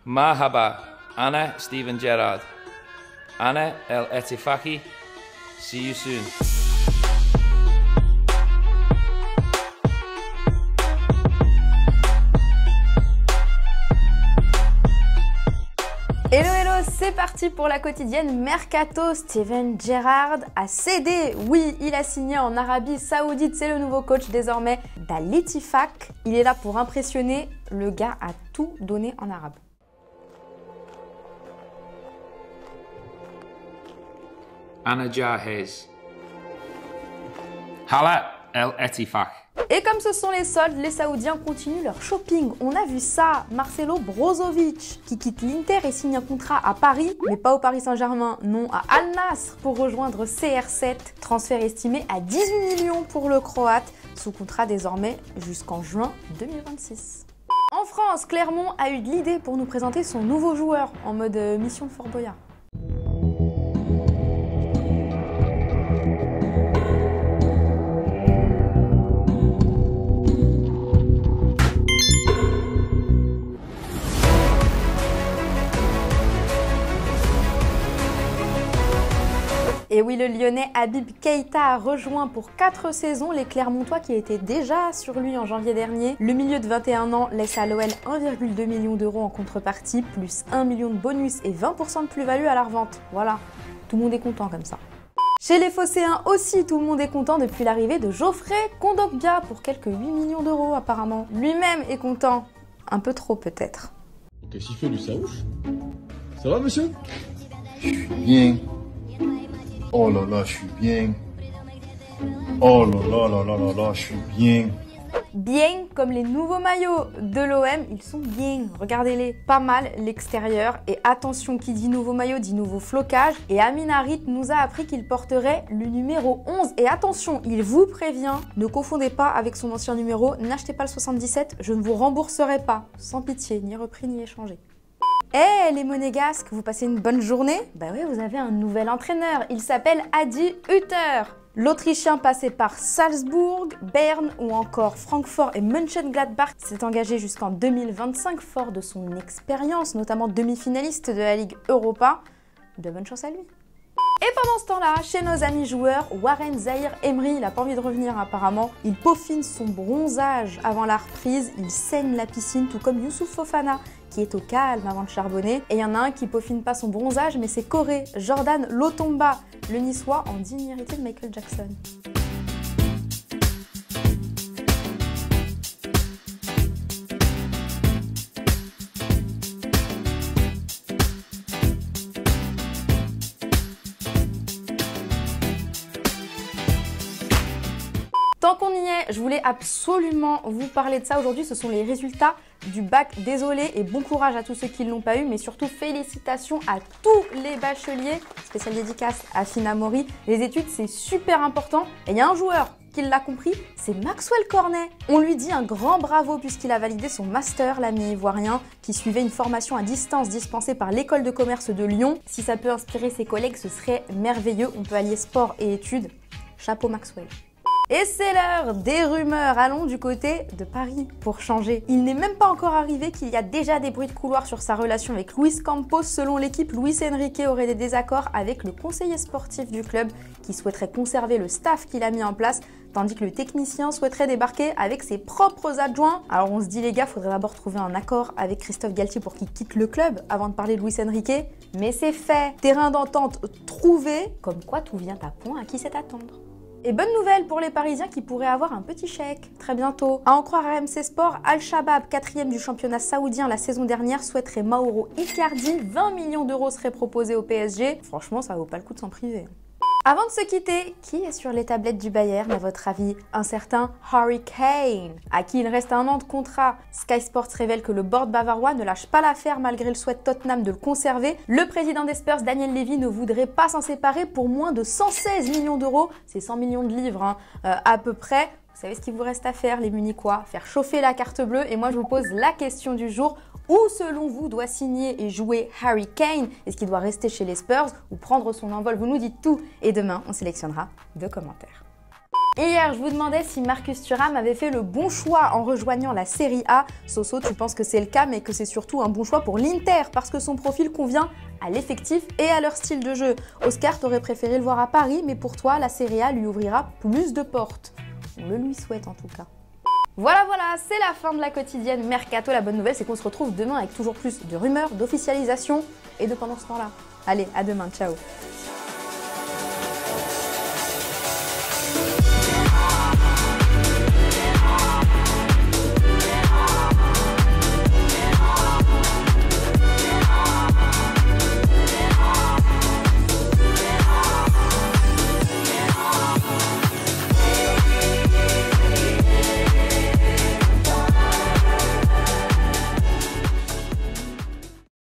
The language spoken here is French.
Marhaba, Ana Steven Gerrard. Ana El Etifaki. See you soon. Hello hello, c'est parti pour la quotidienne Mercato. Steven Gerrard a cédé. Oui, il a signé en Arabie Saoudite. C'est le nouveau coach désormais d'Al Ettifaq. Il est là pour impressionner. Le gars a tout donné en arabe. Ana Jahez. Hala El Etifaq. Et comme ce sont les soldes, les Saoudiens continuent leur shopping. On a vu ça, Marcelo Brozovic qui quitte l'Inter et signe un contrat à Paris, mais pas au Paris Saint-Germain, non à Al Nassr pour rejoindre CR7. Transfert estimé à 18 millions pour le Croate, sous contrat désormais jusqu'en juin 2026. En France, Clermont a eu de l'idée pour nous présenter son nouveau joueur en mode mission Fort Boyard. Et oui, le Lyonnais Habib Keita a rejoint pour 4 saisons les Clermontois qui étaient déjà sur lui en janvier dernier. Le milieu de 21 ans laisse à l'OL 1,2 million d'euros en contrepartie, plus 1 million de bonus et 20% de plus-value à la revente. Voilà, tout le monde est content comme ça. Chez les Phocéens aussi, tout le monde est content depuis l'arrivée de Geoffrey Kondogbia pour quelques 8 millions d'euros apparemment. Lui-même est content, un peu trop peut-être. Qu'est-ce qu'il fait du saouche? Ça va monsieur? Je suis bien. Oh là là, je suis bien. Oh là là là là là là, je suis bien. Bien comme les nouveaux maillots de l'OM, ils sont bien, regardez-les. Pas mal l'extérieur et attention, qui dit nouveau maillot dit nouveau flocage. Et Amin Harit nous a appris qu'il porterait le numéro 11. Et attention, il vous prévient, ne confondez pas avec son ancien numéro, n'achetez pas le 77, je ne vous rembourserai pas. Sans pitié, ni repris ni échangé. Eh les monégasques, vous passez une bonne journée? Bah oui, vous avez un nouvel entraîneur, il s'appelle Adi Hütter. L'Autrichien passé par Salzbourg, Berne ou encore Francfort et Mönchengladbach s'est engagé jusqu'en 2025 fort de son expérience, notamment demi-finaliste de la Ligue Europa. De bonne chance à lui. Et pendant ce temps-là, chez nos amis joueurs, Warren Zaïre-Emery, il n'a pas envie de revenir apparemment. Il peaufine son bronzage avant la reprise, il saigne la piscine, tout comme Youssouf Fofana, qui est au calme avant de charbonner. Et il y en a un qui peaufine pas son bronzage, mais c'est Corée, Jordan Lotomba, le niçois en digne héritier de Michael Jackson. Tant qu'on y est, je voulais absolument vous parler de ça aujourd'hui. Ce sont les résultats du bac. Désolé et bon courage à tous ceux qui ne l'ont pas eu, mais surtout félicitations à tous les bacheliers. Spéciale dédicace à Fina Mori. Les études, c'est super important. Et il y a un joueur qui l'a compris, c'est Maxwell Cornet. On lui dit un grand bravo puisqu'il a validé son master, l'ami ivoirien, qui suivait une formation à distance dispensée par l'école de commerce de Lyon. Si ça peut inspirer ses collègues, ce serait merveilleux. On peut allier sport et études. Chapeau Maxwell. Et c'est l'heure des rumeurs. Allons du côté de Paris pour changer. Il n'est même pas encore arrivé qu'il y a déjà des bruits de couloir sur sa relation avec Luis Campos. Selon l'équipe, Luis Enrique aurait des désaccords avec le conseiller sportif du club qui souhaiterait conserver le staff qu'il a mis en place, tandis que le technicien souhaiterait débarquer avec ses propres adjoints. Alors on se dit les gars, faudrait d'abord trouver un accord avec Christophe Galtier pour qu'il quitte le club avant de parler de Luis Enrique. Mais c'est fait. Terrain d'entente trouvé. Comme quoi tout vient à point, à qui c'est attendre. Et bonne nouvelle pour les Parisiens qui pourraient avoir un petit chèque très bientôt. À en croire RMC Sport, Al-Shabaab, 4e du championnat saoudien la saison dernière, souhaiterait Mauro Icardi. 20 millions d'euros seraient proposés au PSG. Franchement, ça vaut pas le coup de s'en priver. Avant de se quitter, qui est sur les tablettes du Bayern à votre avis? Un certain Harry Kane, à qui il reste 1 an de contrat. Sky Sports révèle que le board bavarois ne lâche pas l'affaire malgré le souhait de Tottenham de le conserver. Le président des Spurs, Daniel Levy, ne voudrait pas s'en séparer pour moins de 116 millions d'euros. C'est 100 millions de livres à peu près. Vous savez ce qu'il vous reste à faire les Munichois? Faire chauffer la carte bleue. Et moi je vous pose la question du jour. Où selon vous doit signer et jouer Harry Kane? Est-ce qu'il doit rester chez les Spurs ou prendre son envol? Vous nous dites tout et demain on sélectionnera 2 commentaires. Et hier, je vous demandais si Marcus Thuram avait fait le bon choix en rejoignant la Serie A. Soso, tu penses que c'est le cas, mais que c'est surtout un bon choix pour l'Inter, parce que son profil convient à l'effectif et à leur style de jeu. Oscar, t'aurais préféré le voir à Paris, mais pour toi, la Serie A lui ouvrira plus de portes. On le lui souhaite en tout cas. Voilà, c'est la fin de la quotidienne Mercato. La bonne nouvelle, c'est qu'on se retrouve demain avec toujours plus de rumeurs, d'officialisation et de pendant ce temps-là. Allez, à demain, ciao.